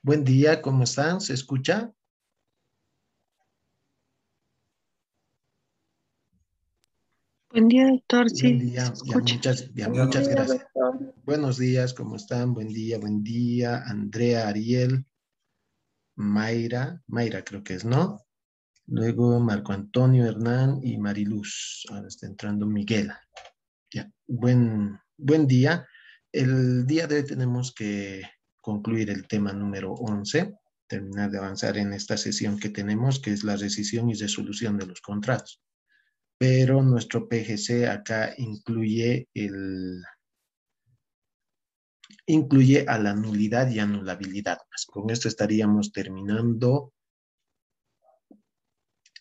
Buen día, ¿cómo están? ¿Se escucha? Buen día, doctor. Buen Sí, se día, ya escucha. muchas gracias. Buenos días, ¿cómo están? Buen día, Andrea, Ariel, Mayra creo que es, ¿no? Luego Marco Antonio, Hernán y Mariluz. Ahora está entrando Miguel. Ya, buen día. El día de hoy tenemos que concluir el tema número 11, terminar de avanzar en esta sesión que tenemos, que es la rescisión y resolución de los contratos. Pero nuestro PGC acá incluye a la nulidad y anulabilidad. Con esto estaríamos terminando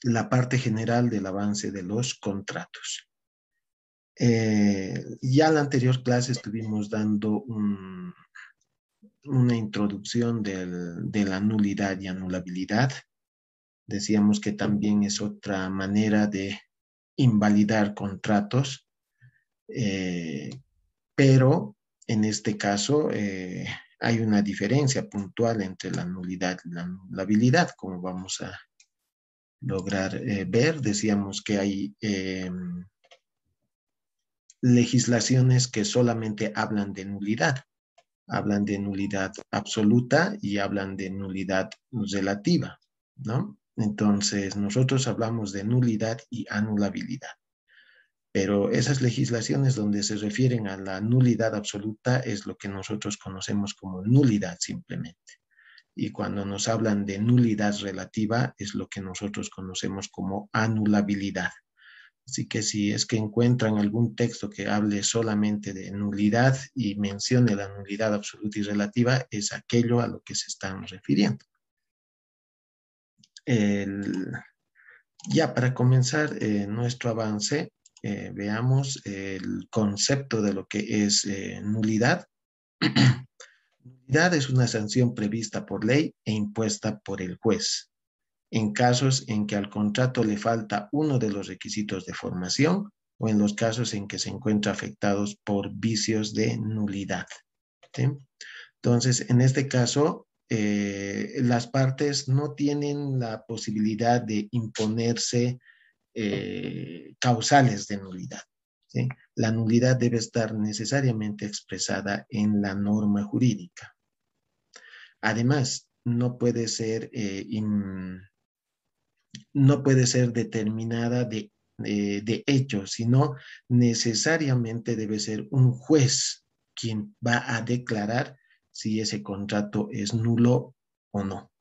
la parte general del avance de los contratos. Ya en la anterior clase estuvimos dando una introducción de la nulidad y anulabilidad. Decíamos que también es otra manera de invalidar contratos, eh, pero en este caso hay una diferencia puntual entre la nulidad y la anulabilidad, como vamos a lograr ver. Decíamos que hay legislaciones que solamente hablan de nulidad absoluta y hablan de nulidad relativa, ¿no? Entonces, nosotros hablamos de nulidad y anulabilidad. Pero esas legislaciones donde se refieren a la nulidad absoluta es lo que nosotros conocemos como nulidad simplemente. Y cuando nos hablan de nulidad relativa es lo que nosotros conocemos como anulabilidad. Así que si es que encuentran algún texto que hable solamente de nulidad y mencione la nulidad absoluta y relativa, es aquello a lo que se están refiriendo. El, ya para comenzar nuestro avance, veamos el concepto de lo que es nulidad. Nulidad es una sanción prevista por ley e impuesta por el juez en casos en que al contrato le falta uno de los requisitos de formación o en los casos en que se encuentra afectados por vicios de nulidad. ¿Sí? Entonces, en este caso, las partes no tienen la posibilidad de imponerse causales de nulidad. ¿Sí? La nulidad debe estar necesariamente expresada en la norma jurídica. Además, no puede ser determinada de hecho, sino necesariamente debe ser un juez quien va a declarar si ese contrato es nulo o no.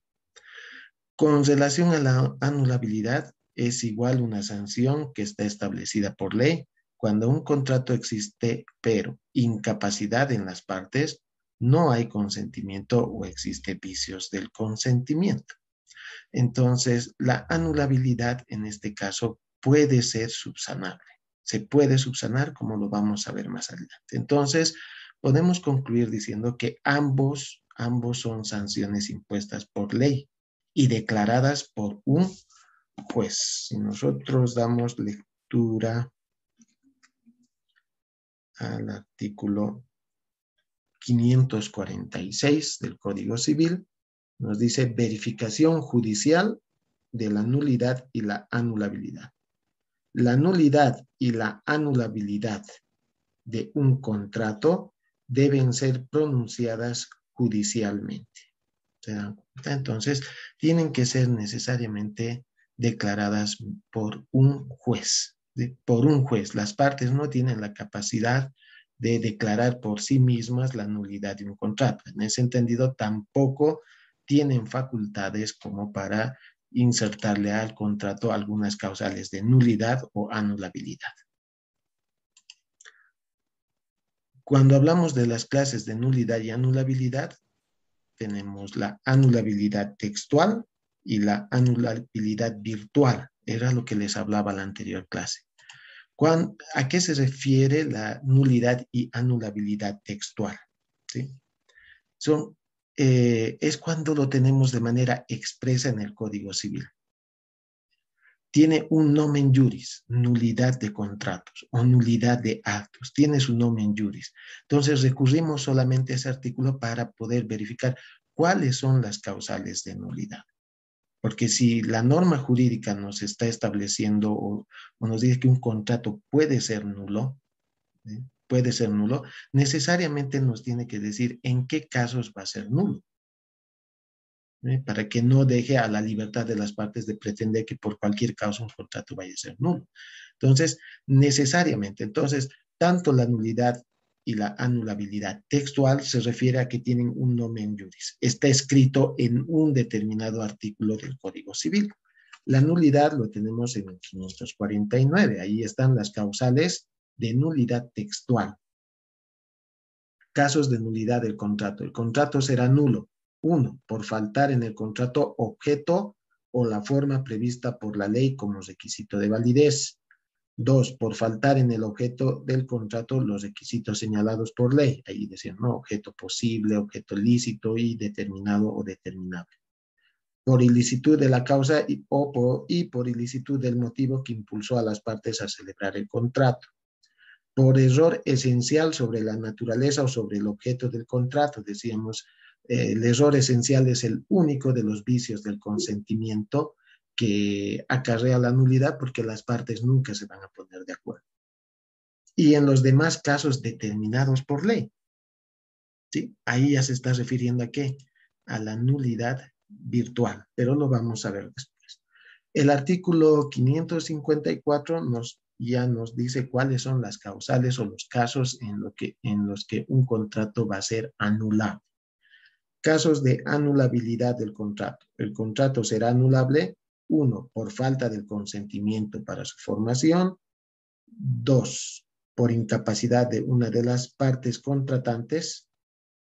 Con relación a la anulabilidad, es igual una sanción que está establecida por ley. Cuando un contrato existe, pero incapacidad en las partes, no hay consentimiento o existe vicios del consentimiento. Entonces, la anulabilidad en este caso puede ser subsanable. Se puede subsanar, como lo vamos a ver más adelante. Entonces, podemos concluir diciendo que ambos son sanciones impuestas por ley y declaradas por un juez. Si nosotros damos lectura al artículo 546 del Código Civil, nos dice verificación judicial de la nulidad y la anulabilidad. La nulidad y la anulabilidad de un contrato deben ser pronunciadas judicialmente. ¿Se dan cuenta? Entonces, tienen que ser necesariamente declaradas por un juez. Por un juez. Las partes no tienen la capacidad de declarar por sí mismas la nulidad de un contrato. En ese entendido, tampoco tienen facultades como para insertarle al contrato algunas causales de nulidad o anulabilidad. Cuando hablamos de las clases de nulidad y anulabilidad, tenemos la anulabilidad textual y la anulabilidad virtual. Era lo que les hablaba la anterior clase. ¿A qué se refiere la nulidad y anulabilidad textual? ¿Sí? Es cuando lo tenemos de manera expresa en el Código Civil. Tiene un nomen juris, nulidad de contratos o nulidad de actos, tiene su nomen juris. Entonces recurrimos solamente a ese artículo para poder verificar cuáles son las causales de nulidad. Porque si la norma jurídica nos está estableciendo o nos dice que un contrato puede ser nulo, ¿sí? Puede ser nulo, necesariamente nos tiene que decir en qué casos va a ser nulo. Para que no deje a la libertad de las partes de pretender que por cualquier causa un contrato vaya a ser nulo. Entonces, necesariamente, entonces, tanto la nulidad y la anulabilidad textual se refiere a que tienen un nomen juris. Está escrito en un determinado artículo del Código Civil. La nulidad lo tenemos en el 549. Ahí están las causales de nulidad textual. Casos de nulidad del contrato. El contrato será nulo. 1. Por faltar en el contrato objeto o la forma prevista por la ley como requisito de validez. 2. Por faltar en el objeto del contrato los requisitos señalados por ley. Ahí decían, ¿no? Objeto posible, objeto lícito y determinado o determinable. Por ilicitud de la causa y por ilicitud del motivo que impulsó a las partes a celebrar el contrato. Por error esencial sobre la naturaleza o sobre el objeto del contrato. Decíamos, el error esencial es el único de los vicios del consentimiento que acarrea la nulidad porque las partes nunca se van a poner de acuerdo. Y en los demás casos determinados por ley, ¿sí? Ahí ya se está refiriendo a qué? A la nulidad virtual, pero lo vamos a ver después. El artículo 554 ya nos dice cuáles son las causales o los casos en los que un contrato va a ser anulado. Casos de anulabilidad del contrato. El contrato será anulable, 1, por falta del consentimiento para su formación. 2, por incapacidad de una de las partes contratantes.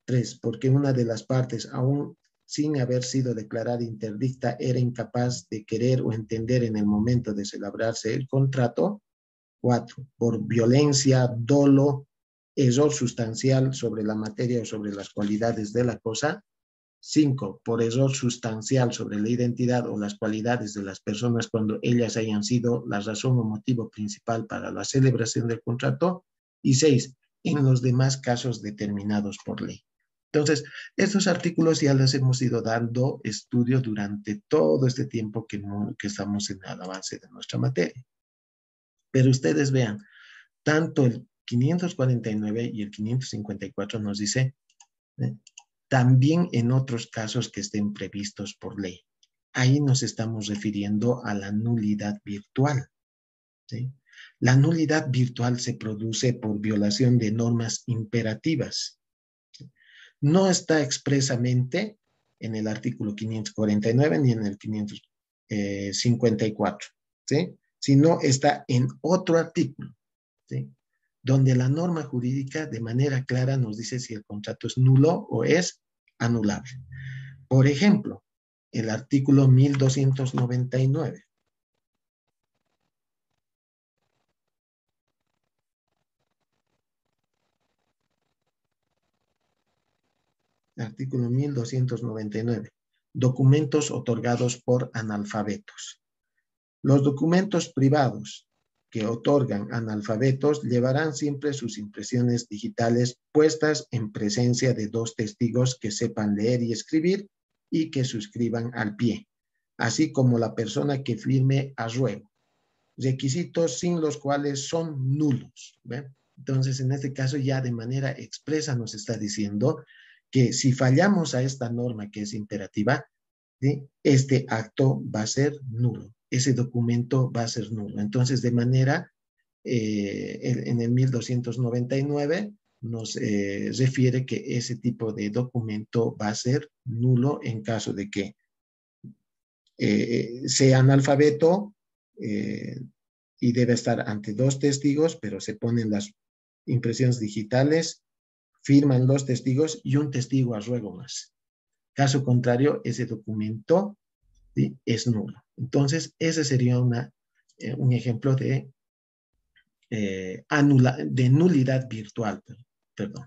3, porque una de las partes, aún sin haber sido declarada interdicta, era incapaz de querer o entender en el momento de celebrarse el contrato. 4, por violencia, dolo, error sustancial sobre la materia o sobre las cualidades de la cosa. 5, por error sustancial sobre la identidad o las cualidades de las personas cuando ellas hayan sido la razón o motivo principal para la celebración del contrato. Y 6, en los demás casos determinados por ley. Entonces, estos artículos ya les hemos ido dando estudio durante todo este tiempo que estamos en el avance de nuestra materia. Pero ustedes vean, tanto el 549 y el 554 nos dice, también en otros casos que estén previstos por ley. Ahí nos estamos refiriendo a la nulidad virtual, ¿sí? La nulidad virtual se produce por violación de normas imperativas. No está expresamente en el artículo 549 ni en el 554, ¿sí? Sino está en otro artículo, ¿sí? Donde la norma jurídica de manera clara nos dice si el contrato es nulo o es anulable. Por ejemplo, el artículo 1299. Artículo 1299. Documentos otorgados por analfabetos. Los documentos privados que otorgan analfabetos llevarán siempre sus impresiones digitales puestas en presencia de 2 testigos que sepan leer y escribir y que suscriban al pie, así como la persona que firme a ruego. Requisitos sin los cuales son nulos. ¿Ven? Entonces, en este caso ya de manera expresa nos está diciendo que si fallamos a esta norma que es imperativa, ¿sí? Este acto va a ser nulo. Ese documento va a ser nulo. Entonces, de manera, en el 1299 nos refiere que ese tipo de documento va a ser nulo en caso de que sea analfabeto y debe estar ante 2 testigos, pero se ponen las impresiones digitales, firman los testigos y un testigo a ruego más. Caso contrario, ese documento, ¿sí?, es nulo. Entonces, ese sería un ejemplo de nulidad virtual, perdón.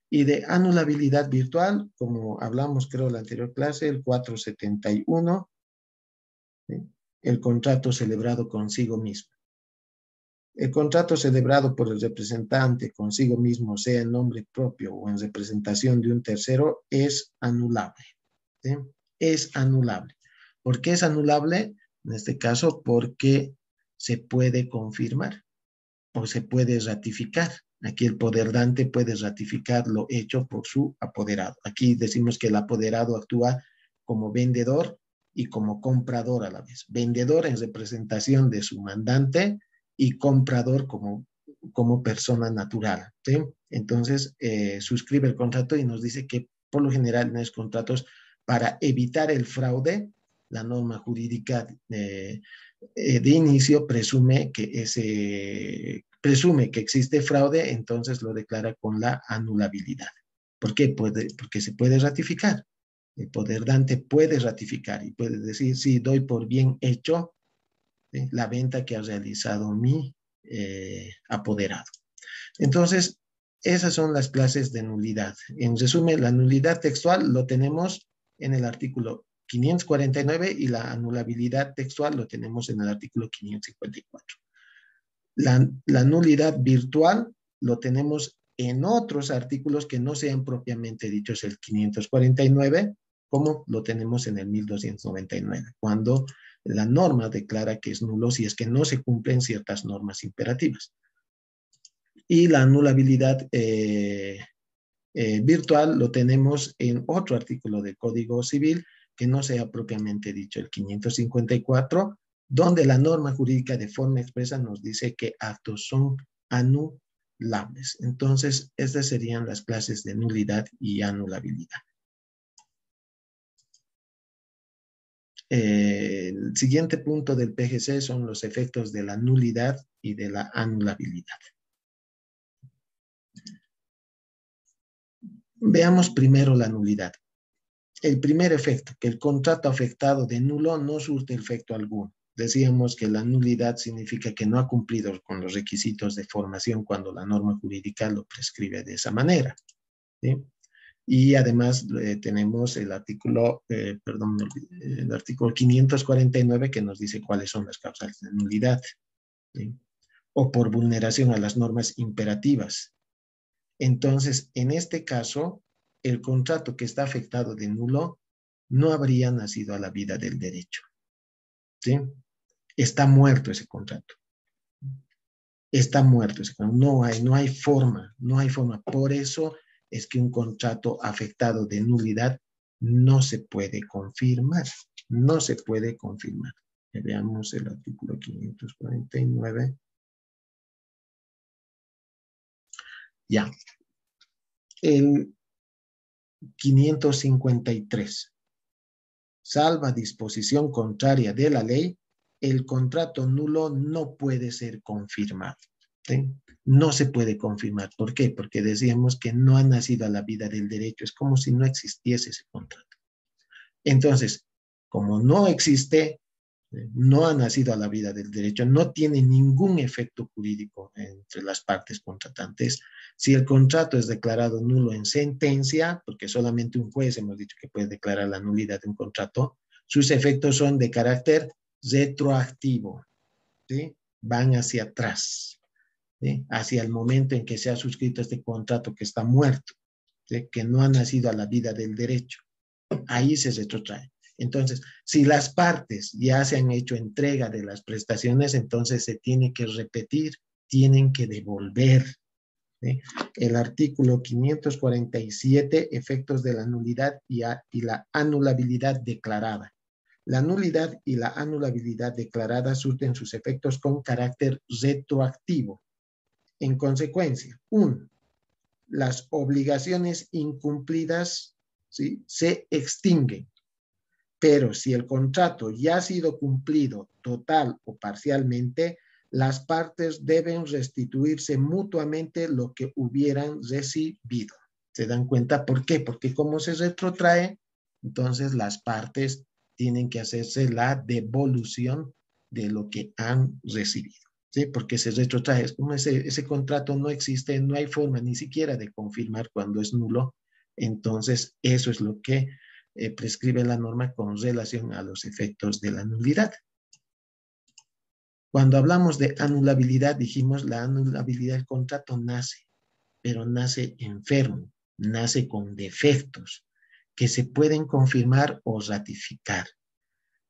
Y de anulabilidad virtual, como hablamos creo en la anterior clase, el 471, ¿sí?, el contrato celebrado consigo mismo. El contrato celebrado por el representante consigo mismo, sea en nombre propio o en representación de un tercero, es anulable. ¿sí? Es anulable. ¿Por qué es anulable? En este caso, porque se puede confirmar o se puede ratificar. Aquí el poder dante puede ratificar lo hecho por su apoderado. Aquí decimos que el apoderado actúa como vendedor y como comprador a la vez. Vendedor en representación de su mandante y comprador como persona natural. ¿Sí? Entonces, suscribe el contrato y nos dice que por lo general en los contratos, para evitar el fraude, la norma jurídica de inicio presume que existe fraude, entonces lo declara con la anulabilidad. ¿Por qué? Porque se puede ratificar. El poder dante puede ratificar y puede decir, sí, doy por bien hecho, ¿sí?, la venta que ha realizado mi apoderado. Entonces, esas son las clases de nulidad. En resumen, la nulidad textual lo tenemos en el artículo 549 y la anulabilidad textual lo tenemos en el artículo 554. La nulidad virtual lo tenemos en otros artículos que no sean propiamente dichos el 549, como lo tenemos en el 1299, cuando la norma declara que es nulo si es que no se cumplen ciertas normas imperativas. Y la anulabilidad virtual lo tenemos en otro artículo del Código Civil que no sea propiamente dicho el 554, donde la norma jurídica de forma expresa nos dice que actos son anulables. Entonces, estas serían las clases de nulidad y anulabilidad. El siguiente punto del PGC son los efectos de la nulidad y de la anulabilidad. Veamos primero la nulidad. El primer efecto, que el contrato afectado de nulo no surte efecto alguno. Decíamos que la nulidad significa que no ha cumplido con los requisitos de formación cuando la norma jurídica lo prescribe de esa manera, ¿sí? Y además tenemos el artículo 549 que nos dice cuáles son las causas de nulidad, ¿sí?, o por vulneración a las normas imperativas. Entonces, en este caso, el contrato que está afectado de nulo no habría nacido a la vida del derecho, ¿sí? Está muerto ese contrato. Está muerto ese contrato. No hay forma. Por eso es que un contrato afectado de nulidad no se puede confirmar. No se puede confirmar. Veamos el artículo 549. Ya. El 553. Salva disposición contraria de la ley, el contrato nulo no puede ser confirmado, ¿sí? No se puede confirmar. ¿Por qué? Porque decíamos que no ha nacido a la vida del derecho. Es como si no existiese ese contrato. Entonces, como no existe, no ha nacido a la vida del derecho, no tiene ningún efecto jurídico entre las partes contratantes. Si el contrato es declarado nulo en sentencia, porque solamente un juez hemos dicho que puede declarar la nulidad de un contrato, sus efectos son de carácter retroactivo, ¿sí? Van hacia atrás, ¿sí?, hacia el momento en que se ha suscrito este contrato que está muerto, ¿sí?, que no ha nacido a la vida del derecho. Ahí se retrotrae. Entonces, si las partes ya se han hecho entrega de las prestaciones, entonces se tiene que repetir, tienen que devolver, ¿sí? El artículo 547, efectos de la nulidad y la anulabilidad declarada. La nulidad y la anulabilidad declarada surten sus efectos con carácter retroactivo. En consecuencia, 1. Las obligaciones incumplidas, ¿sí?, se extinguen. Pero si el contrato ya ha sido cumplido total o parcialmente, las partes deben restituirse mutuamente lo que hubieran recibido. ¿Se dan cuenta por qué? Porque como se retrotrae, entonces las partes tienen que hacerse la devolución de lo que han recibido, ¿sí? Porque se retrotrae. Es como ese contrato no existe, no hay forma ni siquiera de confirmar cuando es nulo. Entonces, eso es lo que prescribe la norma con relación a los efectos de la nulidad. Cuando hablamos de anulabilidad, dijimos la anulabilidad del contrato nace, pero nace enfermo, nace con defectos. que se pueden confirmar o ratificar.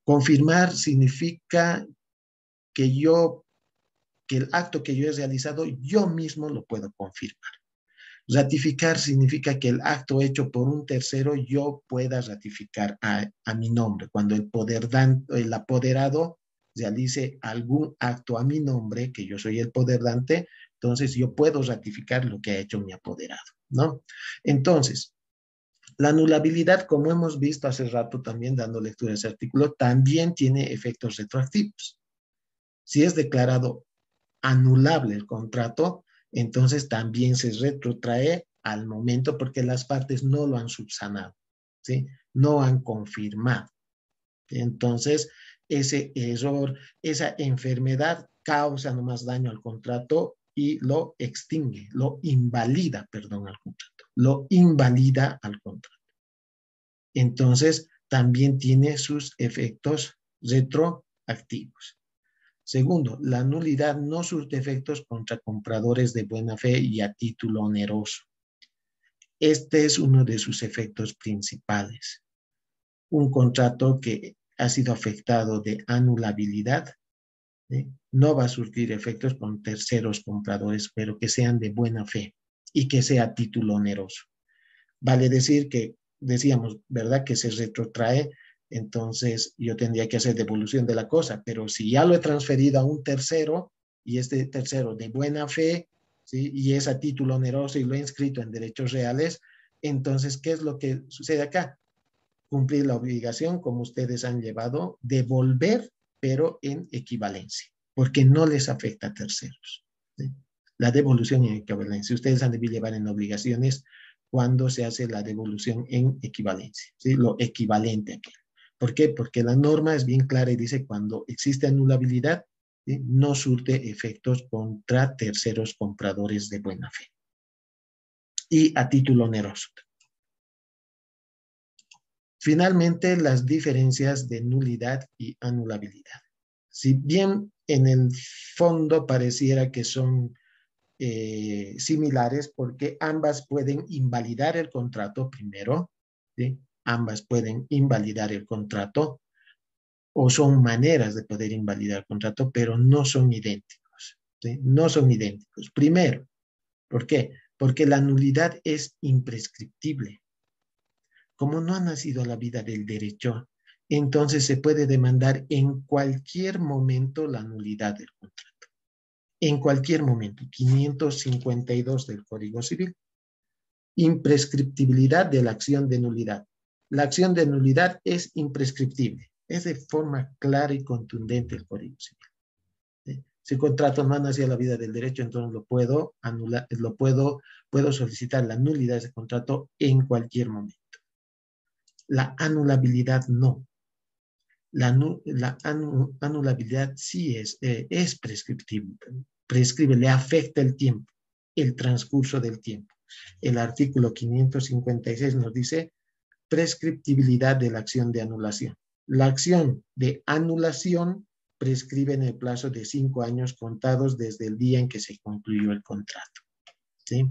Confirmar significa que que el acto que yo he realizado, yo mismo lo puedo confirmar. Ratificar significa que el acto hecho por un tercero yo pueda ratificar a mi nombre. Cuando el apoderado realice algún acto a mi nombre, que yo soy el poderdante, entonces yo puedo ratificar lo que ha hecho mi apoderado, ¿no? Entonces, la anulabilidad, como hemos visto hace rato también dando lectura a ese artículo, también tiene efectos retroactivos. Si es declarado anulable el contrato, entonces también se retrotrae al momento porque las partes no lo han subsanado, ¿sí? No han confirmado. Entonces, ese error, esa enfermedad causa nomás daño al contrato y lo extingue, lo invalida, perdón, al contrato, lo invalida al contrato. Entonces, también tiene sus efectos retroactivos. Segundo, la nulidad no surte efectos contra compradores de buena fe y a título oneroso. Este es uno de sus efectos principales. Un contrato que ha sido afectado de anulabilidad, ¿sí? No va a surtir efectos con terceros compradores, pero que sean de buena fe y que sea a título oneroso. Vale decir que, decíamos, ¿verdad? Que se retrotrae, entonces yo tendría que hacer devolución de la cosa, pero si ya lo he transferido a un tercero y este tercero de buena fe, ¿sí? Y es a título oneroso y lo he inscrito en derechos reales, entonces, ¿qué es lo que sucede acá? Cumplir la obligación, como ustedes han llevado, devolver, pero en equivalencia, porque no les afecta a terceros, ¿sí? La devolución en equivalencia. Ustedes han de llevar en obligaciones cuando se hace la devolución en equivalencia, ¿sí? Lo equivalente a aquel. ¿Por qué? Porque la norma es bien clara y dice cuando existe anulabilidad, ¿sí? No surte efectos contra terceros compradores de buena fe y a título oneroso. Finalmente, las diferencias de nulidad y anulabilidad. Si bien en el fondo pareciera que son similares porque ambas pueden invalidar el contrato primero, ¿sí? Ambas pueden invalidar el contrato o son maneras de poder invalidar el contrato, pero no son idénticos, ¿sí? No son idénticos. Primero, ¿por qué? Porque la nulidad es imprescriptible. Como no ha nacido a la vida del derecho, entonces se puede demandar en cualquier momento la nulidad del contrato. En cualquier momento, 552 del Código Civil. Imprescriptibilidad de la acción de nulidad. La acción de nulidad es imprescriptible. Es de forma clara y contundente el Código Civil. ¿Sí? Si el contrato no ha nacido a la vida del derecho, entonces lo puedo anular, puedo solicitar la nulidad de ese contrato en cualquier momento. La anulabilidad no. La anulabilidad sí es prescriptible. Prescribe, le afecta el tiempo, el transcurso del tiempo. El artículo 556 nos dice prescriptibilidad de la acción de anulación. La acción de anulación prescribe en el plazo de 5 años contados desde el día en que se concluyó el contrato, ¿sí?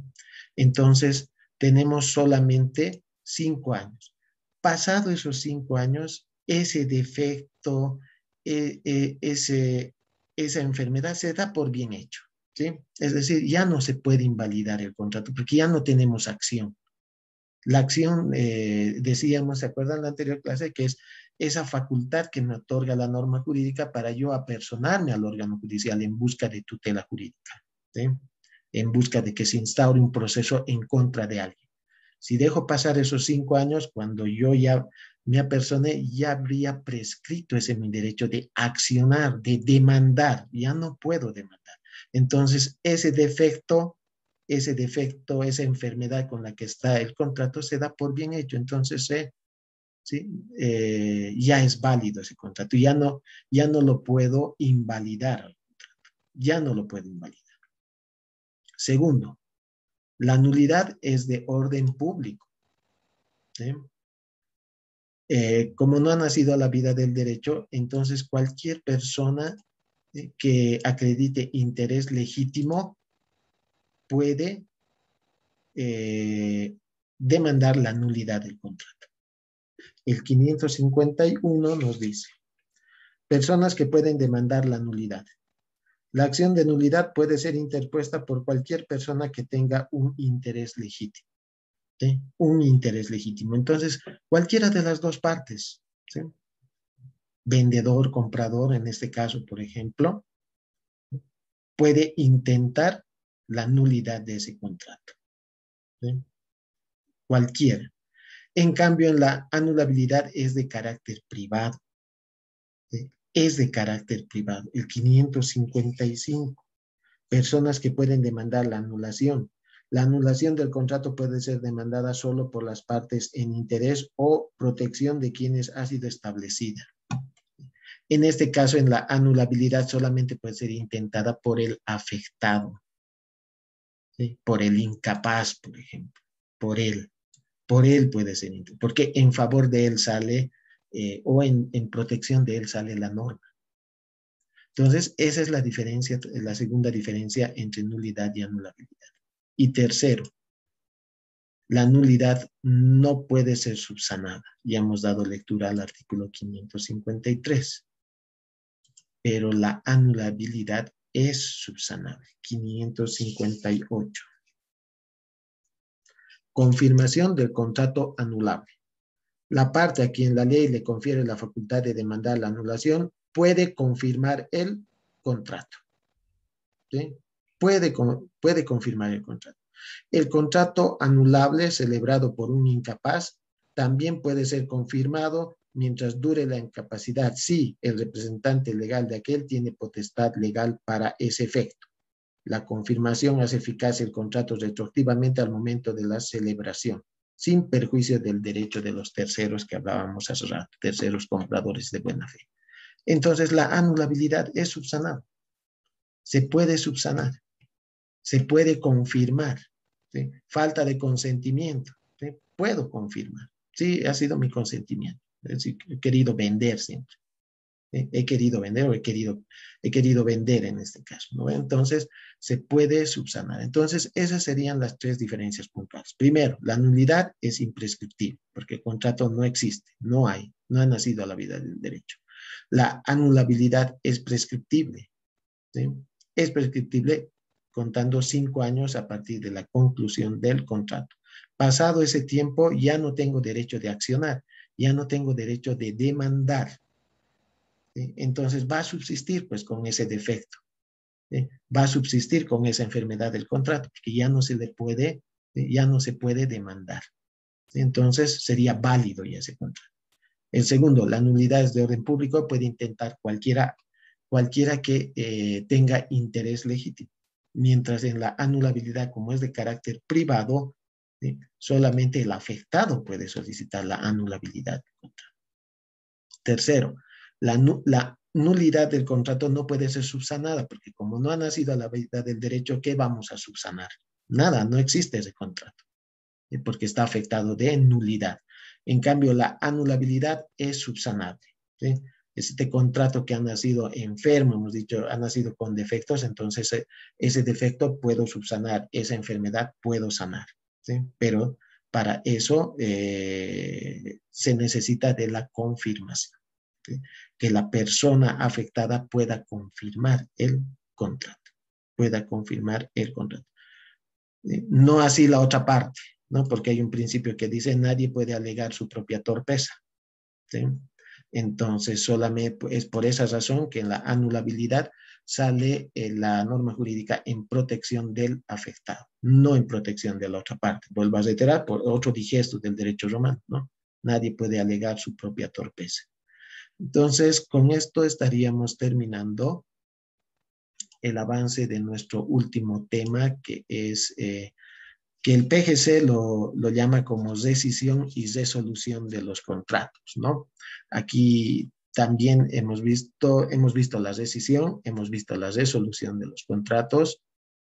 Entonces, tenemos solamente 5 años. Pasado esos 5 años, ese defecto, esa enfermedad se da por bien hecho, ¿sí? Es decir, ya no se puede invalidar el contrato porque ya no tenemos acción. La acción, decíamos, ¿se acuerdan la anterior clase? Que es esa facultad que me otorga la norma jurídica para yo apersonarme al órgano judicial en busca de tutela jurídica, ¿sí? En busca de que se instaure un proceso en contra de alguien. Si dejo pasar esos 5 años, cuando yo ya me apersoné, ya habría prescrito ese mi derecho de accionar, de demandar. Ya no puedo demandar. Entonces, ese defecto, esa enfermedad con la que está el contrato se da por bien hecho. Entonces, ¿sí? Ya es válido ese contrato. Ya no lo puedo invalidar. Ya no lo puedo invalidar. Segundo, la nulidad es de orden público, ¿sí? Como no ha nacido a la vida del derecho, entonces cualquier persona que acredite interés legítimo puede demandar la nulidad del contrato. El 551 nos dice, personas que pueden demandar la nulidad. La acción de nulidad puede ser interpuesta por cualquier persona que tenga un interés legítimo. ¿Sí? Un interés legítimo. Entonces, cualquiera de las dos partes, ¿sí? Vendedor, comprador, en este caso, por ejemplo, puede intentar la nulidad de ese contrato. ¿Sí? Cualquiera. En cambio, en la anulabilidad es de carácter privado. ¿Sí? Es de carácter privado. El 555. Personas que pueden demandar la anulación. La anulación del contrato puede ser demandada solo por las partes en interés o protección de quienes ha sido establecida. En este caso, en la anulabilidad solamente puede ser intentada por el afectado, ¿sí? Por el incapaz, por ejemplo, por él. Por él puede ser intentada, porque en favor de él sale o en protección de él sale la norma. Entonces, esa es la diferencia, la segunda diferencia entre nulidad y anulabilidad. Y tercero, la nulidad no puede ser subsanada. Ya hemos dado lectura al artículo 553. Pero la anulabilidad es subsanable. 558. Confirmación del contrato anulable. La parte a quien la ley le confiere la facultad de demandar la anulación puede confirmar el contrato. ¿Sí? Puede confirmar el contrato. El contrato anulable celebrado por un incapaz también puede ser confirmado mientras dure la incapacidad si el representante legal de aquel tiene potestad legal para ese efecto. La confirmación hace eficaz el contrato retroactivamente al momento de la celebración, sin perjuicio del derecho de los terceros que hablábamos hace rato, terceros compradores de buena fe. Entonces, la anulabilidad es subsanable. Se puede subsanar, se puede confirmar. ¿Sí? Falta de consentimiento. ¿Sí? Puedo confirmar. Sí, ha sido mi consentimiento. Es decir, he querido vender siempre. He querido vender o he querido vender en este caso, ¿no? Entonces, se puede subsanar. Entonces, esas serían las tres diferencias puntuales. Primero, la nulidad es imprescriptible, porque el contrato no existe, no hay, no ha nacido a la vida del derecho. La anulabilidad es prescriptible, ¿sí? Es prescriptible contando 5 años a partir de la conclusión del contrato. Pasado ese tiempo, ya no tengo derecho de accionar, ya no tengo derecho de demandar. ¿Sí? Entonces va a subsistir pues con ese defecto, ¿sí? Va a subsistir con esa enfermedad del contrato, porque ya no se le puede, ya no se puede demandar. ¿Sí? Entonces sería válido ya ese contrato. El segundo, la nulidad es de orden público, puede intentar cualquiera que tenga interés legítimo. Mientras en la anulabilidad, como es de carácter privado, ¿sí? Solamente el afectado puede solicitar la anulabilidad del contrato. Tercero, la nulidad del contrato no puede ser subsanada, porque como no ha nacido a la vida del derecho, ¿qué vamos a subsanar? Nada, no existe ese contrato, porque está afectado de nulidad. En cambio, la anulabilidad es subsanable. ¿Sí? Este contrato que ha nacido enfermo, hemos dicho, ha nacido con defectos, entonces ese defecto puedo subsanar, esa enfermedad puedo sanar. ¿Sí? Pero para eso se necesita de la confirmación. ¿Sí? Que la persona afectada pueda confirmar el contrato. Pueda confirmar el contrato. No así la otra parte, ¿no? Porque hay un principio que dice nadie puede alegar su propia torpeza. ¿Sí? Entonces, solamente es por esa razón que en la anulabilidad sale la norma jurídica en protección del afectado, no en protección de la otra parte. Vuelvo a reiterar por otro digesto del derecho romano, ¿no? Nadie puede alegar su propia torpeza. Entonces, con esto estaríamos terminando el avance de nuestro último tema, que es que el PGC lo llama como rescisión y resolución de los contratos, ¿no? Aquí también hemos visto la rescisión, hemos visto la resolución de los contratos.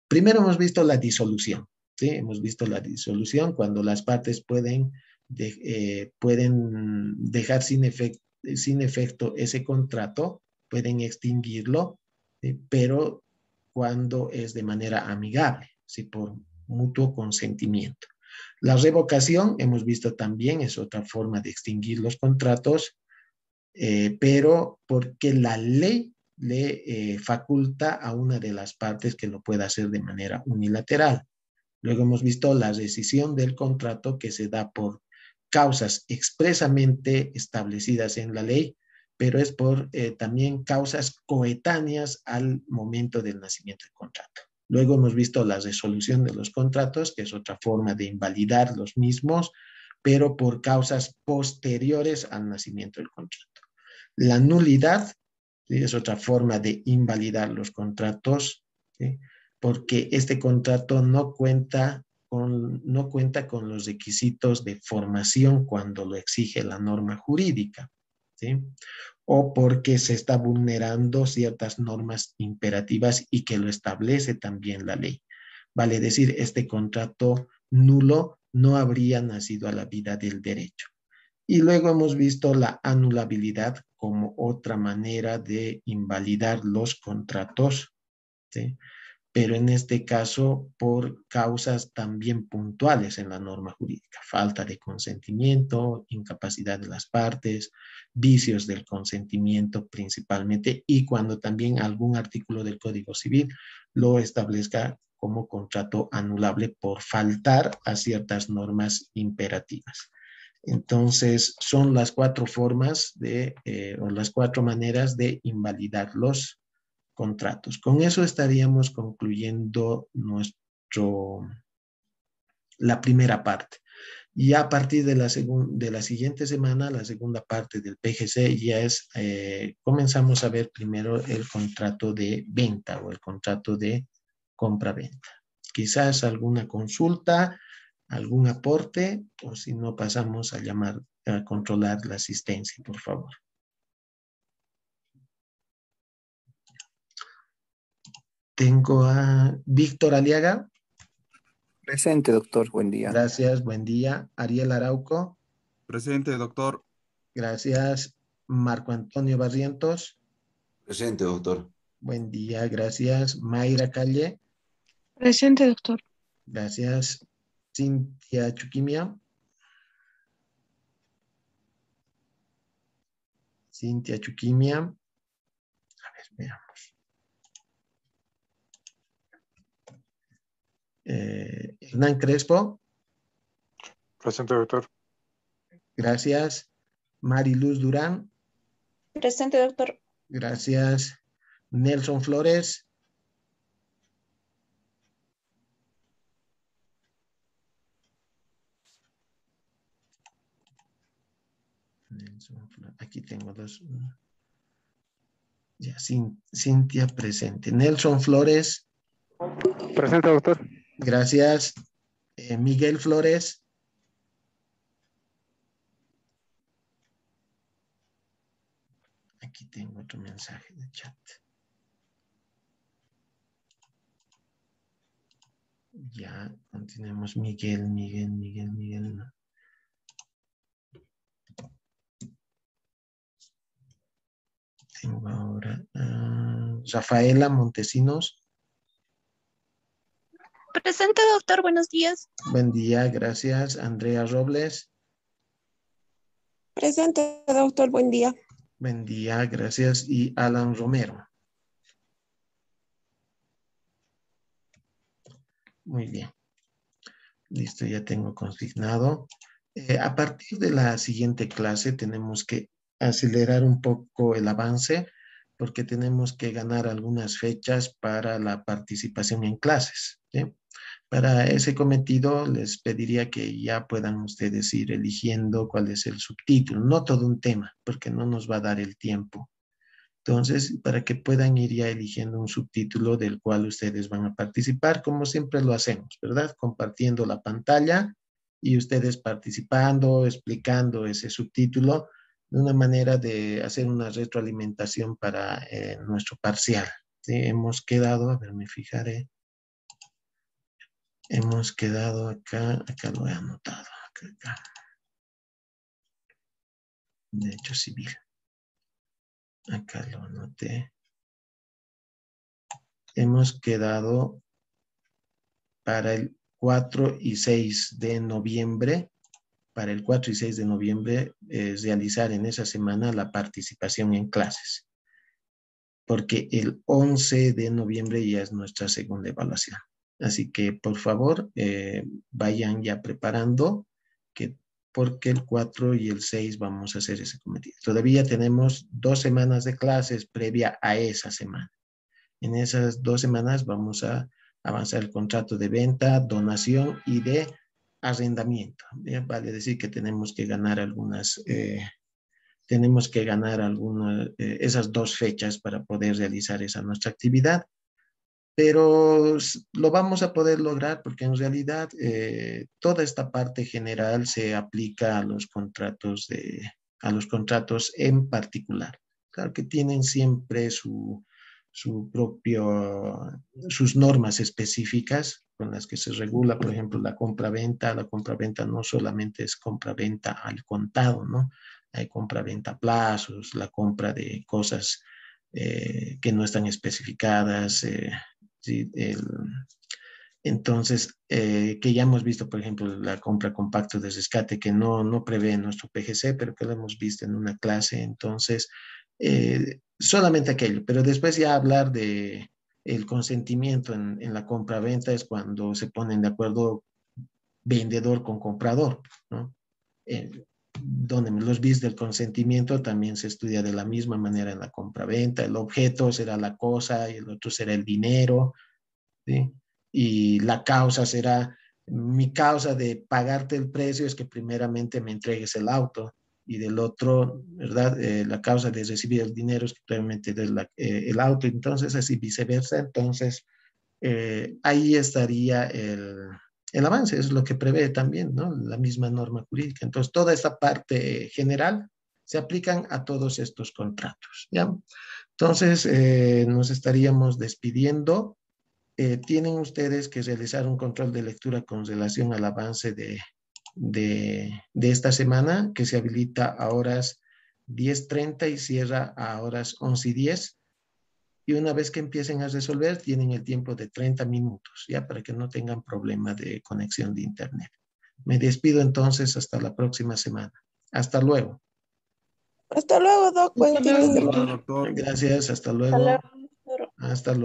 Primero hemos visto la disolución, ¿sí? Hemos visto la disolución cuando las partes pueden dejar sin efecto ese contrato, pueden extinguirlo, pero cuando es de manera amigable, ¿sí? Por mutuo consentimiento. La revocación, hemos visto también, es otra forma de extinguir los contratos, pero porque la ley le faculta a una de las partes que lo pueda hacer de manera unilateral. Luego hemos visto la rescisión del contrato que se da por causas expresamente establecidas en la ley, pero es por también causas coetáneas al momento del nacimiento del contrato. Luego hemos visto la resolución de los contratos, que es otra forma de invalidar los mismos, pero por causas posteriores al nacimiento del contrato. La nulidad, ¿sí?, es otra forma de invalidar los contratos, ¿sí?, porque este contrato no cuenta con los requisitos de formación cuando lo exige la norma jurídica, ¿sí?, o porque se está vulnerando ciertas normas imperativas y que lo establece también la ley. Vale decir, este contrato nulo no habría nacido a la vida del derecho. Y luego hemos visto la anulabilidad como otra manera de invalidar los contratos, ¿sí?, pero en este caso por causas también puntuales en la norma jurídica: falta de consentimiento, incapacidad de las partes, vicios del consentimiento principalmente, y cuando también algún artículo del Código Civil lo establezca como contrato anulable por faltar a ciertas normas imperativas. Entonces, son las cuatro formas o las cuatro maneras de invalidar los contratos. Con eso estaríamos concluyendo la primera parte. Y a partir de la siguiente semana, la segunda parte del PGC ya es, comenzamos a ver primero el contrato de venta o el contrato de compra-venta. Quizás alguna consulta, algún aporte, o si no pasamos a controlar la asistencia, por favor. Tengo a Víctor Aliaga. Presente, doctor. Buen día. Gracias, buen día. Ariel Arauco. Presente, doctor. Gracias. Marco Antonio Barrientos. Presente, doctor. Buen día, gracias. Mayra Calle. Presente, doctor. Gracias. Cintia Chuquimia. Cintia Chuquimia. A ver, veamos. Hernán Crespo. Presente, doctor. Gracias. Mariluz Durán. Presente, doctor. Gracias. Nelson Flores. Aquí tengo dos. Ya, Cintia presente. Nelson Flores. Presente, doctor. Gracias. Miguel Flores. Aquí tengo otro mensaje de chat. Ya, continuemos. Miguel. Tengo ahora Rafaela Montesinos. Presente, doctor. Buenos días. Buen día, gracias. Andrea Robles. Presente, doctor. Buen día. Buen día, gracias. Y Alan Romero. Muy bien. Listo, ya tengo consignado. A partir de la siguiente clase tenemos que acelerar un poco el avance porque tenemos que ganar algunas fechas para la participación en clases, ¿sí? Para ese cometido les pediría que ya puedan ustedes ir eligiendo cuál es el subtítulo, no todo un tema, porque no nos va a dar el tiempo. Entonces, para que puedan ir ya eligiendo un subtítulo del cual ustedes van a participar, como siempre lo hacemos, ¿verdad? Compartiendo la pantalla y ustedes participando, explicando ese subtítulo de una manera de hacer una retroalimentación para nuestro parcial. ¿Sí? Hemos quedado, a ver, me fijaré. Hemos quedado acá lo he anotado, acá. Derecho civil. Acá lo anoté. Hemos quedado para el 4 y 6 de noviembre, para el 4 y 6 de noviembre, realizar en esa semana la participación en clases, porque el 11 de noviembre ya es nuestra segunda evaluación. Así que, por favor, vayan ya preparando, porque el 4 y el 6 vamos a hacer ese cometido. Todavía tenemos 2 semanas de clases previa a esa semana. En esas 2 semanas vamos a avanzar el contrato de venta, donación y de arrendamiento. Vale decir que tenemos que ganar esas 2 fechas para poder realizar esa nuestra actividad. Pero lo vamos a poder lograr porque en realidad toda esta parte general se aplica a los contratos en particular. Claro que tienen siempre sus normas específicas con las que se regula, por ejemplo, la compra-venta. La compra-venta no solamente es compra-venta al contado, ¿no? Hay compra-venta a plazos, la compra de cosas que no están especificadas, ¿sí? Entonces, que ya hemos visto, por ejemplo, la compra con pacto de rescate, que no prevé nuestro PGC, pero que lo hemos visto en una clase. Entonces, solamente aquello, pero después ya hablar de el consentimiento en la compra-venta es cuando se ponen de acuerdo vendedor con comprador, ¿no? Donde los bits del consentimiento también se estudia de la misma manera en la compra-venta. El objeto será la cosa y el otro será el dinero, ¿sí? Y la causa será, mi causa de pagarte el precio es que primeramente me entregues el auto, y del otro, ¿verdad? La causa de recibir el dinero es que primeramente des el auto. Entonces, así viceversa. Entonces, ahí estaría el avance, es lo que prevé también, ¿no? La misma norma jurídica. Entonces, toda esta parte general se aplican a todos estos contratos, ¿ya? Entonces, nos estaríamos despidiendo. Tienen ustedes que realizar un control de lectura con relación al avance de esta semana, que se habilita a horas 10:30 y cierra a horas 11:10. Y una vez que empiecen a resolver, tienen el tiempo de 30 minutos, ya, para que no tengan problema de conexión de internet. Me despido entonces hasta la próxima semana. Hasta luego. Hasta luego, Doc. Buen fin de semana. Doctor. Gracias, hasta Hasta luego. luego. Hasta luego.